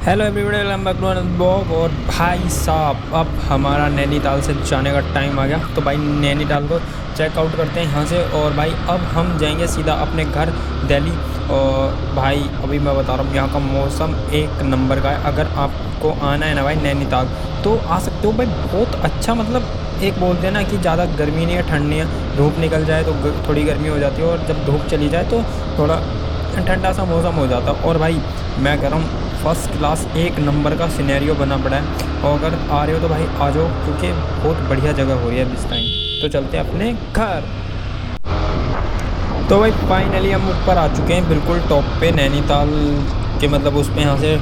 Hello everybody, welcome back to another blog. और भाई साहब अब हमारा नैनीताल से जाने का टाइम आ गया, तो भाई नैनीताल को चेकआउट करते हैं यहाँ से। और भाई अब हम जाएंगे सीधा अपने घर दिल्ली। और भाई अभी मैं बता रहा हूँ, यहाँ का मौसम एक नंबर का है। अगर आपको आना है ना भाई नैनीताल तो आ सकते हो भाई। बहुत अच्छा, मतलब एक बोलते हैं ना कि ज़्यादा गर्मी नहीं है, ठंड नहीं है। धूप निकल जाए तो थोड़ी गर्मी हो जाती है, और जब धूप चली जाए तो थोड़ा ठंडा सा मौसम हो जाता है। और भाई मैं कह रहा हूँ फर्स्ट क्लास एक नंबर का सिनेरियो बना पड़ा है। और अगर आ रहे हो तो भाई आ जाओ, क्योंकि बहुत बढ़िया जगह हो रही है इस टाइम। तो चलते हैं अपने घर। तो भाई फाइनली हम ऊपर आ चुके हैं, बिल्कुल टॉप पे नैनीताल के, मतलब उस पर यहाँ से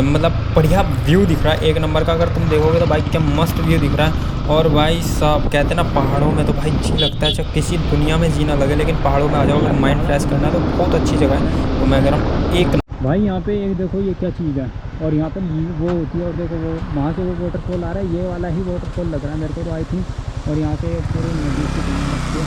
मतलब बढ़िया व्यू दिख रहा है एक नंबर का। अगर तुम देखोगे तो भाई क्या मस्त व्यू दिख रहा है। और भाई साहब कहते हैं ना, पहाड़ों में तो भाई जी लगता है चाहे किसी दुनिया में जीना लगे, लेकिन पहाड़ों में आ जाओ अगर माइंड फ्रेश करना है तो बहुत अच्छी जगह है। तो मैं कह रहा हूँ एक भाई यहाँ पे एक देखो ये क्या चीज़ है, और यहाँ पे वो होती है, और देखो वो वहाँ से वो वाटरफॉल आ रहा है, ये वाला ही वाटरफॉल लग रहा है मेरे को तो आई थिंक। और यहाँ पे पूरी नदी की है,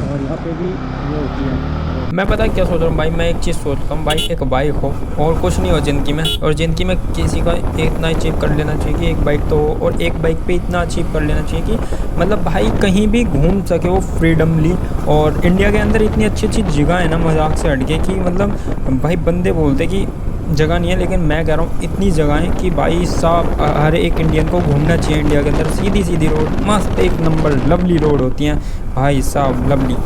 और यहाँ पे भी वो होती है। मैं पता है क्या सोच रहा हूँ भाई, मैं एक चीज़ सोच रहा हूँ भाई, एक बाइक हो और कुछ नहीं हो ज़िंदगी में। और ज़िंदगी में किसी का इतना अचीव कर लेना चाहिए कि एक बाइक तो हो, और एक बाइक पे इतना अचीव कर लेना चाहिए कि मतलब भाई कहीं भी घूम सके वो फ्रीडमली। और इंडिया के अंदर इतनी अच्छी अच्छी जगह है ना, मजाक से हटके, कि मतलब भाई बंदे बोलते कि जगह नहीं है, लेकिन मैं कह रहा हूँ इतनी जगह है कि भाई साहब हर एक इंडियन को घूमना चाहिए। इंडिया के अंदर सीधी सीधी रोड, मस्त एक नंबर लवली रोड होती हैं भाई साहब, लवली।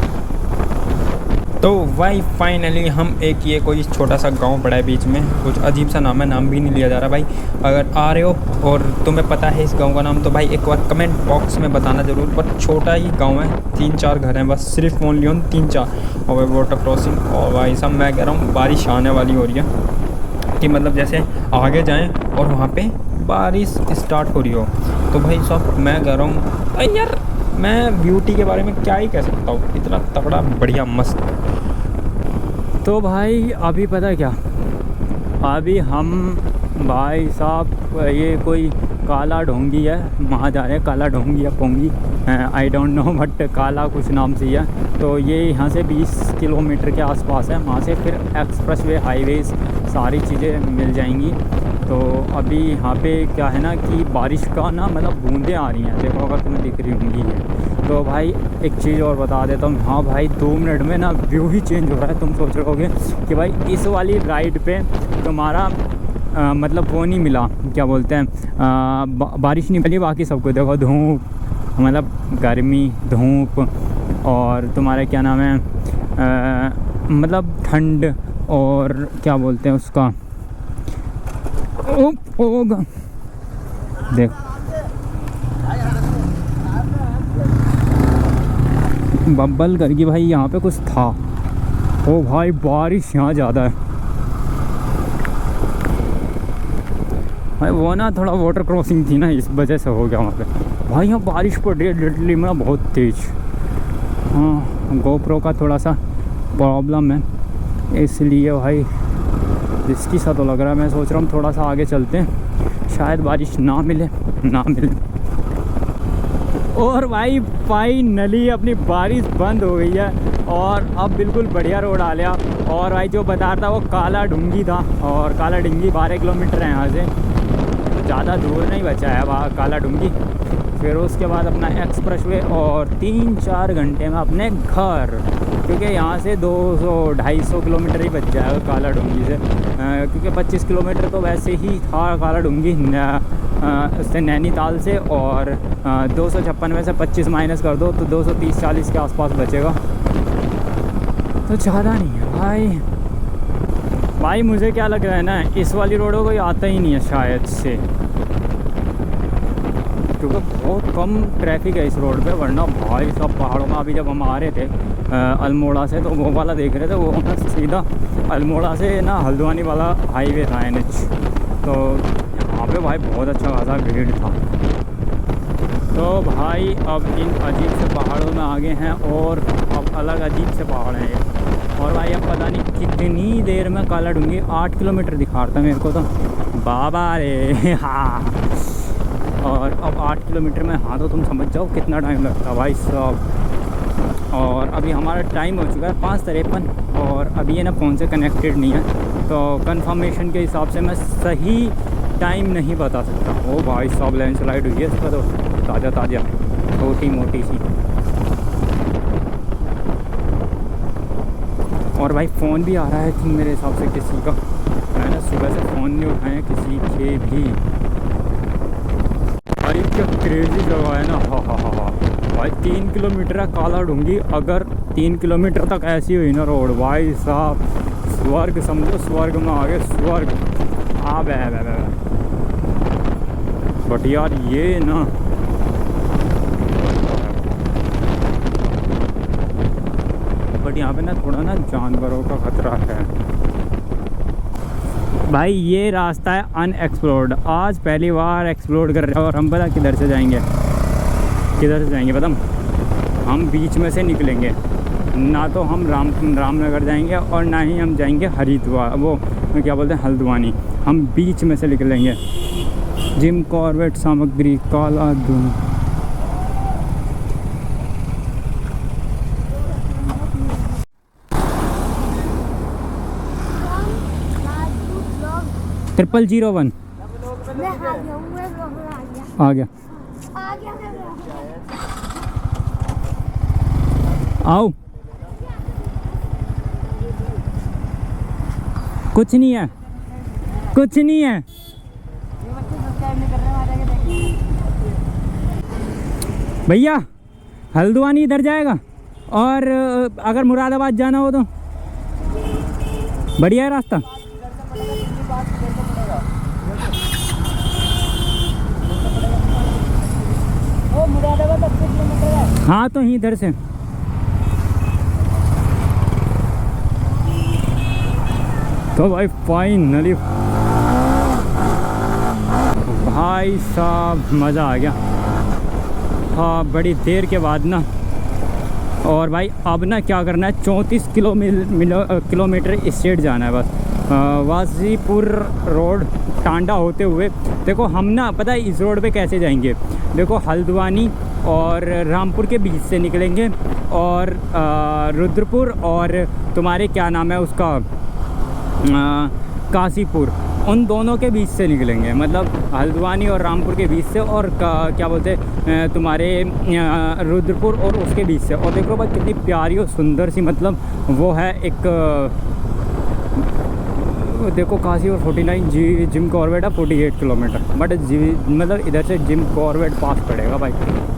तो भाई फाइनली हम एक ये कोई छोटा सा गांव पड़ा है बीच में, कुछ अजीब सा नाम है, नाम भी नहीं लिया जा रहा भाई। अगर आ रहे हो और तुम्हें पता है इस गांव का नाम, तो भाई एक बार कमेंट बॉक्स में बताना ज़रूर। पर छोटा ही गांव है, 3-4 घर हैं बस, सिर्फ ओनली ऑन 3-4। और भाई वाटर क्रॉसिंग, और भाई साहब मैं कह रहा हूँ बारिश आने वाली हो रही है, कि मतलब जैसे आगे जाएँ और वहाँ पर बारिश स्टार्ट हो रही हो। तो भाई साहब मैं कह रहा हूँ यार, मैं ब्यूटी के बारे में क्या ही कह सकता हूँ, इतना तगड़ा बढ़िया मस्त। तो भाई अभी पता है क्या, अभी हम भाई साहब ये कोई काला ढोंगी है, वहाँ जा रहे हैं। काला ढोंगी या pungi, I don't know, but काला कुछ नाम से ही है। तो ये यहाँ से 20 किलोमीटर के आसपास है। वहाँ से फिर एक्सप्रेसवे, हाईवेज सारी चीज़ें मिल जाएंगी। तो अभी यहाँ पे क्या है ना कि बारिश का ना मतलब बूंदें आ रही हैं, देखो अगर तुम्हें दिख रही होंगी ये। तो भाई एक चीज़ और बता देता हूँ, हाँ भाई 2 मिनट में ना व्यू ही चेंज हो रहा है। तुम सोच रहे होगे कि भाई इस वाली राइड पे तुम्हारा मतलब वो नहीं मिला, क्या बोलते हैं, बारिश नहीं मिली, बाकी सबको देखो धूप, मतलब गर्मी, धूप, और तुम्हारा क्या नाम है मतलब ठंड, और क्या बोलते हैं उसका, होगा देख बब्बल करके भाई यहाँ पे कुछ था। ओ भाई बारिश यहाँ ज़्यादा है भाई, वो ना थोड़ा वाटर क्रॉसिंग थी ना, इस वजह से हो गया वहाँ पे। भाई यहाँ बारिश पड़ रही है लिटरली में बहुत तेज़। हाँ गोप्रो का थोड़ा सा प्रॉब्लम है, इसलिए भाई रिस्की सा तो लग रहा है। मैं सोच रहा हूँ थोड़ा सा आगे चलते हैं, शायद बारिश ना मिले। और भाई फाइनली अपनी बारिश बंद हो गई है, और अब बिल्कुल बढ़िया रोड आ लिया। और भाई जो बता रहा था वो काला ढूंगी था, और काला ढूंगी 12 किलोमीटर है यहाँ से, तो ज़्यादा दूर नहीं बचा है वहाँ काला ढूंगी। फिर उसके बाद अपना एक्सप्रेसवे, और 3-4 घंटे में अपने घर, क्योंकि यहाँ से 200-250 किलोमीटर ही बच जाएगा काला ढूंगी से, क्योंकि 25 किलोमीटर तो वैसे ही था काला ढूंगी उससे नैनीताल से। और 256 में से 25 माइनस कर दो तो 230-40 के आसपास बचेगा, तो ज़्यादा नहीं है भाई। भाई मुझे क्या लग रहा है ना, इस वाली रोडों कोई आता ही नहीं है शायद से, क्योंकि बहुत कम ट्रैफिक है इस रोड पे। वरना भाई सब पहाड़ों में, अभी जब हम आ रहे थे अल्मोड़ा से, तो वो वाला देख रहे थे, वो ना सीधा अल्मोड़ा से ना हल्द्वानी वाला हाईवे था NH। तो यहाँ पे भाई बहुत अच्छा खासा भीड़ था। तो भाई अब इन अजीब से पहाड़ों में आगे हैं, और अब अलग अजीब से पहाड़ हैं ये। और भाई अब पता नहीं कितनी देर में काला ढूंगी 8 किलोमीटर दिखा रहा था मेरे को तो, बाबा रे हाँ। और अब 8 किलोमीटर में, हाँ तो तुम समझ जाओ कितना टाइम लगता है भाई साहब। और अभी हमारा टाइम हो चुका है 5:53, और अभी ये ना फ़ोन से कनेक्टेड नहीं है, तो कंफर्मेशन के हिसाब से मैं सही टाइम नहीं बता सकता। ओ भाई साहब लैंडस्लाइड हुई है इसका तो ताज़ा ताज़ा छोटी मोटी सी। और भाई फ़ोन भी आ रहा है थिंक मेरे हिसाब से किसी का। मैंने सुबह से फ़ोन नहीं उठाया किसी के भी। भाई क्या क्रेजी जगह है ना। हा भाई 3 किलोमीटर है काला ढूंगी। अगर 3 किलोमीटर तक ऐसी हुई ना रोड भाई साहब स्वर्ग समझो, स्वर्ग में आगे स्वर्ग। हाँ बे बट यार ये ना बट यहाँ पे ना थोड़ा ना जानवरों का खतरा है भाई। ये रास्ता है अनएक्सप्लोर्ड, आज पहली बार एक्सप्लोर कर रहे हैं। और हम पता किधर से जाएंगे, किधर से जाएंगे पता, हम बीच में से निकलेंगे। ना तो हम रामनगर जाएंगे और ना ही हम जाएंगे हरिद्वार, वो क्या बोलते हैं हल्द्वानी। हम बीच में से निकलेंगे। जिम कॉर्बेट सामग्री काला दून। ट्रिपल 01 आ गया। आओ कुछ नहीं है, कुछ नहीं है। भैया हल्द्वानी इधर जाएगा और अगर मुरादाबाद जाना हो तो बढ़िया है रास्ता। हाँ तो ही इधर से तो भाई फाइनली भाई साहब मज़ा आ गया। हाँ बड़ी देर के बाद ना। और भाई अब ना क्या करना है, 34 किलोमीटर स्ट्रेट जाना है बस। वासीपुर रोड टांडा होते हुए। देखो हम ना पता है इस रोड पे कैसे जाएंगे। देखो हल्द्वानी और रामपुर के बीच से निकलेंगे और रुद्रपुर और तुम्हारे क्या नाम है उसका काशीपुर, उन दोनों के बीच से निकलेंगे। मतलब हल्द्वानी और रामपुर के बीच से और क्या बोलते तुम्हारे रुद्रपुर और उसके बीच से। और देखो भाई कितनी प्यारी और सुंदर सी, मतलब वो है एक देखो काशी और 49 जिम कॉर्बेट है 48 किलोमीटर। बट मतलब इधर से जिम कॉर्बेट पास पड़ेगा भाई।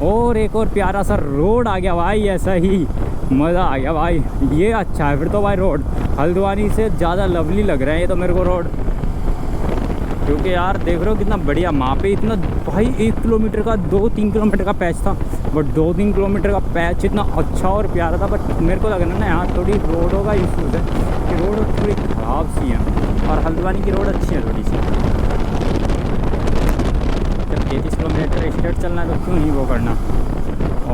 और एक और प्यारा सा रोड आ गया भाई, ऐसा ही मज़ा आ गया भाई। ये अच्छा है फिर तो भाई रोड हल्द्वानी से ज़्यादा लवली लग रहा है ये तो मेरे को रोड। क्योंकि यार देख रहे हो कितना बढ़िया माँ पे इतना भाई 1 किलोमीटर का 2-3 किलोमीटर का पैच था। बट 2-3 किलोमीटर का पैच इतना अच्छा और प्यारा था। बट मेरे को लग रहा है ना यहाँ थोड़ी रोडों का इशूज़ है कि रोड थोड़ी ख़राब सी है। और हल्द्वानी की रोड अच्छी है थोड़ी सी। जब 33 किलोमीटर स्ट्रेट चलना है तो क्यों नहीं वो करना।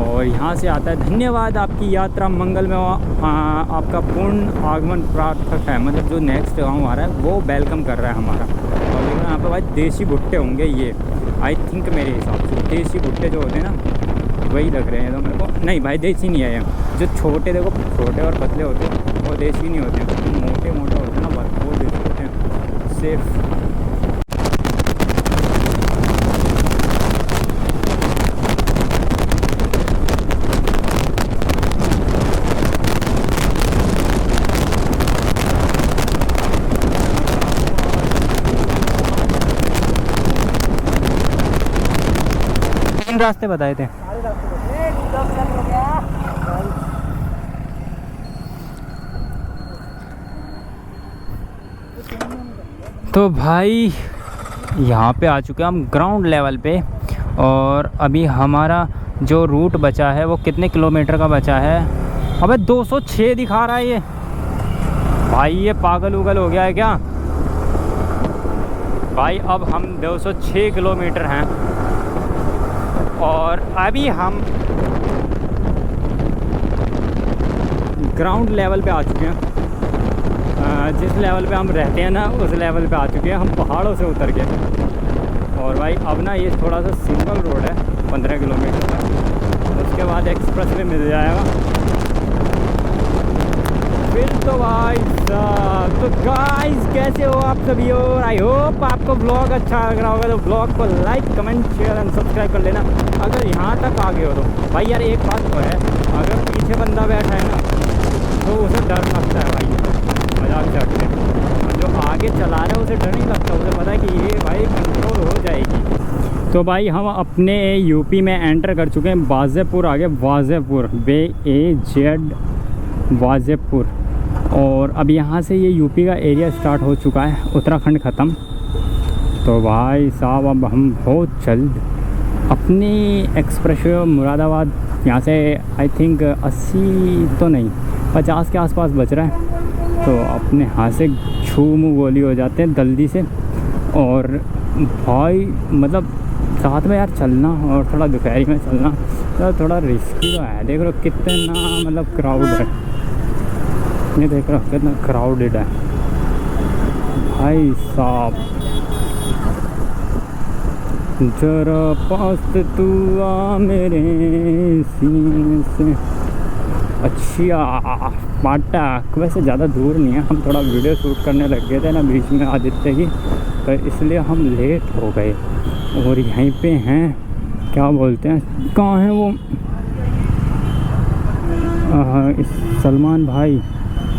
और यहाँ से आता है धन्यवाद आपकी यात्रा मंगल में आपका पूर्ण आगमन प्रार्थक है। मतलब जो नेक्स्ट गाँव आ रहा है वो वेलकम कर रहा है हमारा। और देखो यहाँ पे भाई देसी भुट्टे होंगे ये, आई थिंक मेरे हिसाब से देसी भुट्टे जो होते हैं ना वही लग रहे हैं। तो मेरे को नहीं भाई देसी नहीं है। जो छोटे देखो छोटे और पतले होते हैं वो देसी नहीं होते हैं। मोटे मोटे होते हैं ना बस वो देसी होते हैं सिर्फ। रास्ते बताए थे। तो भाई यहाँ पे आ चुके हैं हम ग्राउंड लेवल पे। और अभी हमारा जो रूट बचा है वो कितने किलोमीटर का बचा है। अबे 206 दिखा रहा है ये भाई। ये पागल उगल हो गया है क्या भाई। अब हम 206 किलोमीटर हैं और अभी हम ग्राउंड लेवल पे आ चुके हैं। जिस लेवल पे हम रहते हैं ना उस लेवल पे आ चुके हैं। हम पहाड़ों से उतर के। और भाई अब ना ये थोड़ा सा सिंगल रोड है 15 किलोमीटर का। उसके बाद एक्सप्रेस वे मिल जाएगा फिर तो भाई साहब। तो गाइस कैसे हो आप सभी? और आई होप आपको ब्लॉग अच्छा लग रहा होगा, तो ब्लॉग को like comment share and subscribe कर लेना अगर यहाँ तक आ गए हो तो। भाई यार एक बात तो है, अगर पीछे बंदा बैठा है ना तो उसे डर लगता है भाई, मजाक से हटके। जो आगे चला रहा है उसे डर नहीं लगता, उसे पता है कि ये भाई कंट्रोल हो जाएगी। तो भाई हम अपने यूपी में एंटर कर चुके हैं। वाज़ेपुर आगे, वाज़ेपुर WAZ वाज़ेपुर। और अब यहाँ से ये यूपी का एरिया स्टार्ट हो चुका है, उत्तराखंड ख़त्म। तो भाई साहब अब हम बहुत जल्द अपनी एक्सप्रेस मुरादाबाद यहाँ से आई थिंक 80 तो नहीं 50 के आसपास बच रहा है। तो अपने हाथ से छू गोली हो जाते हैं जल्दी से। और भाई मतलब साथ में यार चलना और थोड़ा दोपहरी में चलना तो थोड़ा रिस्की तो है। देख लो कितना मतलब क्राउड है, ये देख रहा कितना क्राउडेड है भाई साहब। जरा पास तू आ मेरे सीने से। अच्छा पाटक वैसे ज़्यादा दूर नहीं है, हम थोड़ा वीडियो शूट करने लग गए थे ना बीच में आदित्य की, तो इसलिए हम लेट हो गए। और यहीं पे हैं क्या बोलते हैं, कहाँ हैं वो सलमान भाई।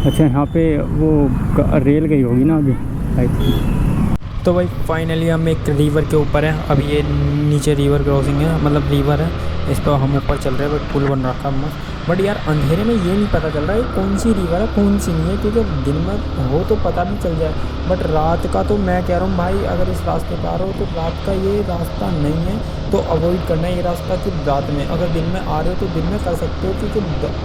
अच्छा यहाँ पे वो रेल गई होगी ना अभी आई थिंक। तो भाई फाइनली हम एक रिवर के ऊपर हैं। अब ये नीचे रिवर क्रॉसिंग है, मतलब रिवर है, इस पर हम ऊपर चल रहे हैं। बट पुल बन रखा है मस्त। बट यार अंधेरे में ये नहीं पता चल रहा है कौन सी रिवर है कौन सी नहीं है, क्योंकि दिन में हो तो पता भी चल जाए। बट रात का तो मैं कह रहा हूँ भाई, अगर इस रास्ते पर आ रहे हो तो रात का ये रास्ता नहीं है, तो अवॉइड करना है ये रास्ता कि रात में। अगर दिन में आ रहे हो तो दिन में कर सकते हो, क्योंकि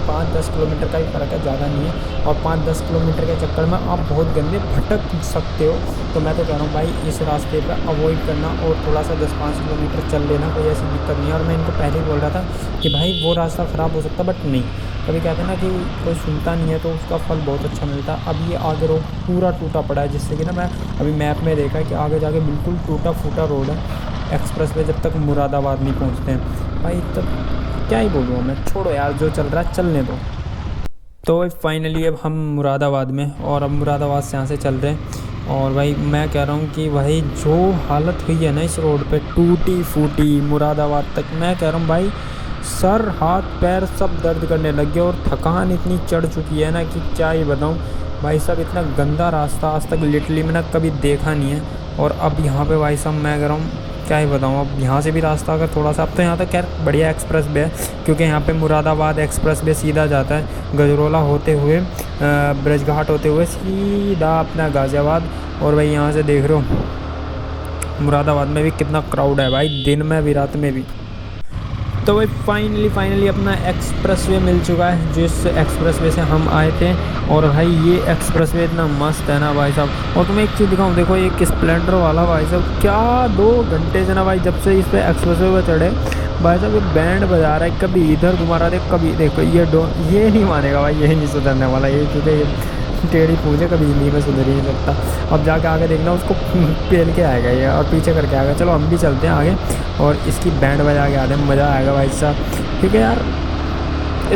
5-10 किलोमीटर का ही फ़र्क है, ज़्यादा नहीं है। और 5-10 किलोमीटर के चक्कर में आप बहुत गंदे भटक सकते हो। तो मैं तो कह रहा हूँ भाई इस रास्ते पर अवॉइड करना और थोड़ा सा 10-5 किलोमीटर चल लेना, कोई ऐसी दिक्कत नहीं है। और मैं इनको पहले ही बोल रहा था कि भाई वो रास्ता ख़राब हो सकता, बट नहीं, कभी कहते हैं ना कि कोई सुनता नहीं है तो उसका फल बहुत अच्छा मिलता है। अब ये आगे रोड पूरा टूटा पड़ा है, जिससे कि ना मैं अभी मैप में देखा है कि आगे जाके बिल्कुल टूटा फूटा रोड है। एक्सप्रेस वे जब तक मुरादाबाद नहीं पहुंचते हैं भाई, तब क्या ही बोलूँ मैं, छोड़ो यार जो चल रहा है चलने दो। तो फाइनली अब हम मुरादाबाद में, और अब मुरादाबाद से यहाँ से चल रहे हैं। और भाई मैं कह रहा हूँ कि भाई जो हालत हुई है ना इस रोड पे, टूटी फूटी मुरादाबाद तक, मैं कह रहा हूँ भाई सर हाथ पैर सब दर्द करने लग गए। और थकान इतनी चढ़ चुकी है ना कि क्या ही बताऊँ भाई साहब। इतना गंदा रास्ता आज तक लिटरली मैंने कभी देखा नहीं है। और अब यहाँ पे भाई साहब मैं कह रहा हूँ क्या ही बताऊँ, अब यहाँ से भी रास्ता अगर थोड़ा सा, अब तो यहाँ तक खैर बढ़िया एक्सप्रेस वे है, क्योंकि यहाँ पे मुरादाबाद एक्सप्रेस वे सीधा जाता है गजरोला होते हुए, ब्रजघाट होते हुए सीधा अपना गाज़ियाबाद। और भाई यहाँ से देख रहे हो मुरादाबाद में भी कितना क्राउड है भाई, दिन में भी रात में भी। तो भाई फाइनली अपना एक्सप्रेसवे मिल चुका है, जिस एक्सप्रेसवे से हम आए थे। और भाई ये एक्सप्रेसवे इतना मस्त है ना भाई साहब। और तुम्हें एक चीज़ दिखाऊं, देखो एक स्प्लेंडर वाला भाई साहब क्या 2 घंटे से ना भाई जब से इस पर एक्सप्रेसवे पर चढ़े भाई साहब, ये बैंड बजा रहा है, कभी इधर घुमा रहा है, कभी देखो ये नहीं मानेगा भाई, ये नहीं सुधरने वाला ये, क्योंकि टेढ़ी पूछे कभी हिंदी में सुधर ही नहीं सकता। अब जाके आगे देखना उसको पेल के आएगा ये, और पीछे करके आएगा। चलो हम भी चलते हैं आगे और इसकी बैंड बजा के आते हैं, मज़ा आएगा भाई साहब। ठीक है यार,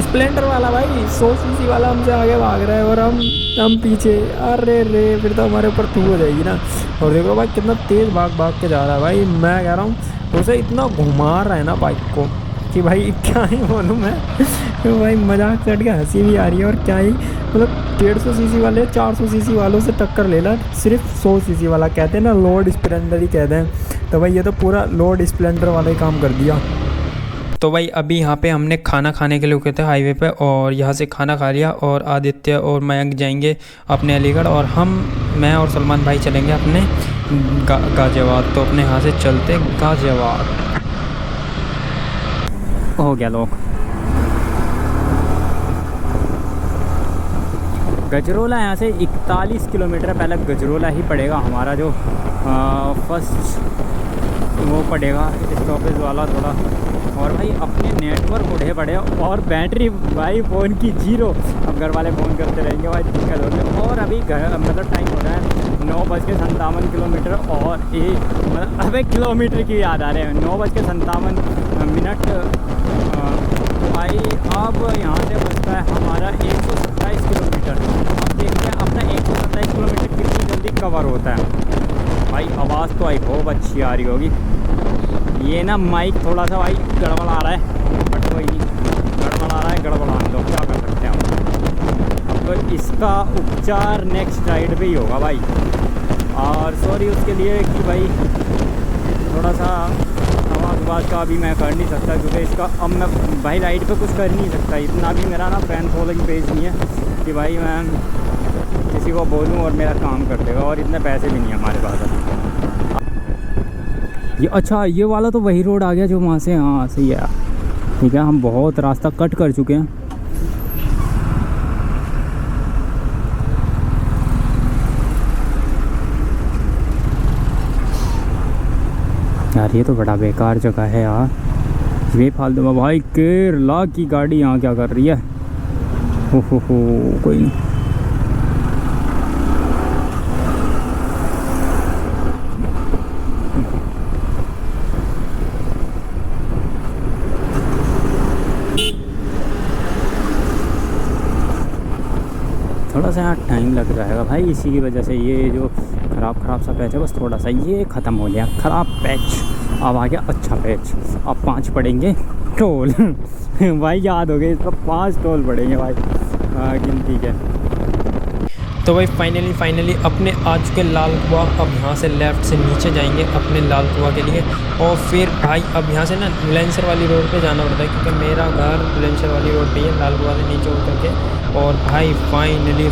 स्प्लेंडर वाला भाई 100 सीसी वाला हमसे आगे भाग रहा है और हम पीछे, अरे रे फिर तो हमारे ऊपर थू हो जाएगी ना। और देखो भाई कितना तेज़ भाग के जा रहा है भाई, मैं कह रहा हूँ उसे इतना घुमा रहा है ना बाइक को कि भाई क्या ही बोलूँ मैं। तो भाई मजाक कट के हंसी भी आ रही है। और क्या ही मतलब 150 सीसी वाले 400 सीसी वालों से टक्कर लेना, सिर्फ 100 सीसी वाला कहते हैं ना, लोड स्प्लेंडर ही कहते हैं। तो भाई ये तो पूरा लोड स्प्लेंडर वाला ही काम कर दिया। तो भाई अभी यहाँ पे हमने खाना खाने के लिए रुके थे हाईवे पे, और यहाँ से खाना खा लिया। और आदित्य और मयंक जाएंगे अपने अलीगढ़, और मैं और सलमान भाई चलेंगे अपने गाज़ियाबाद। तो अपने यहाँ से चलते गाज़ियाबाद। हो गया लोग गजरोला यहाँ से 41 किलोमीटर पहले गजरोला ही पड़ेगा हमारा, जो फर्स्ट वो पड़ेगा स्टॉपेज वाला थोड़ा। और भाई अपने नेटवर्क उठे पड़े और बैटरी भाई फ़ोन की 0। अब घर वाले फ़ोन करते रहेंगे भाई, दिक्कत होती है। और अभी मतलब टाइम हो रहा है 9:57 किलोमीटर, और मतलब अब किलोमीटर की याद आ रहे हैं 9:57 भाई। अब यहाँ से बचता है हमारा 127 किलोमीटर। अब देखते हैं अपना 127 किलोमीटर कितनी जल्दी कवर होता है। भाई आवाज़ तो आई बहुत अच्छी आ रही होगी। ये ना माइक थोड़ा सा भाई गड़बड़ा रहा है, बट वही गड़बड़ा रहा है, गड़बड़ाने दो, क्या कर सकते हैं हम। तो इसका उपचार नेक्स्ट राइड पे ही होगा भाई। और सॉरी उसके लिए कि भाई थोड़ा सा आवाज़ का अभी मैं कर नहीं सकता, क्योंकि इसका अब मैं भाई राइड पे कुछ कर नहीं सकता। इतना भी मेरा ना फैन फॉलोइंग पेज नहीं है कि भाई मैं किसी को बोलूं और मेरा काम कर देगा, और इतने पैसे भी नहीं है हमारे पास अभी। ये अच्छा ये वाला तो वही रोड आ गया जो वहाँ से, हाँ सही है, ठीक है। हम बहुत रास्ता कट कर चुके हैं। यार ये तो बड़ा बेकार जगह है यार, ये फालतू में भाई केरला की गाड़ी यहाँ क्या कर रही है। हो कोई नहीं। थोड़ा सा यहाँ टाइम लग जाएगा भाई, इसी की वजह से ये जो ख़राब सा पैच है बस थोड़ा सा ये ख़त्म हो गया, ख़राब पैच। अब आ गया अच्छा पैच। अब 5 पड़ेंगे टोल भाई याद हो गए इसका, 5 टोल पड़ेंगे भाई गिनती के। तो भाई फाइनली अपने आ चुके लाल कुआं। अब यहाँ से लेफ़्ट से नीचे जाएंगे अपने लाल कुआं के लिए, और फिर भाई अब यहाँ से ना बुलंदशहर वाली रोड पे जाना पड़ता है, क्योंकि मेरा घर बुलंदशहर वाली रोड पे है, लाल कुआं से नीचे उतर के। और भाई फाइनली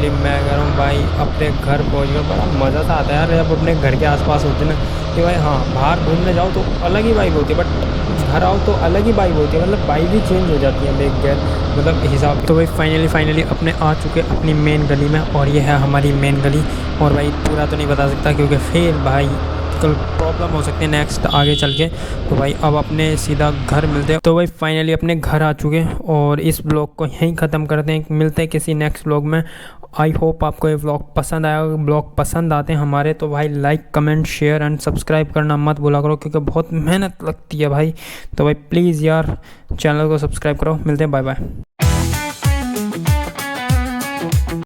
मैं कह रहा हूँ भाई अपने घर पहुँच गया। बड़ा मज़ा सा आता है यार जब अपने घर के आसपास होते ना, कि भाई हाँ बाहर घूमने जाओ तो अलग ही वाइब होती है, बट घर आओ तो अलग ही वाइब होती है, मतलब वाइब ही चेंज हो जाती है एक गैर मतलब हिसाब। तो भाई फाइनली अपने आ चुके अपनी मेन गली में, और ये है हमारी मेन गली। और भाई पूरा तो नहीं बता सकता क्योंकि फिर भाई कल प्रॉब्लम हो सकती है नेक्स्ट आगे चल के। तो भाई अब अपने सीधा घर मिलते हैं। तो भाई फाइनली अपने घर आ चुके हैं, और इस ब्लॉग को यहीं ख़त्म करते हैं। मिलते हैं किसी नेक्स्ट ब्लॉग में। आई होप आपको ये व्लॉग पसंद आया। ब्लॉग पसंद आते हैं हमारे तो भाई like comment share and subscribe करना मत भूला करो, क्योंकि बहुत मेहनत लगती है भाई। तो भाई प्लीज़ यार चैनल को सब्सक्राइब करो। मिलते हैं, बाय बाय।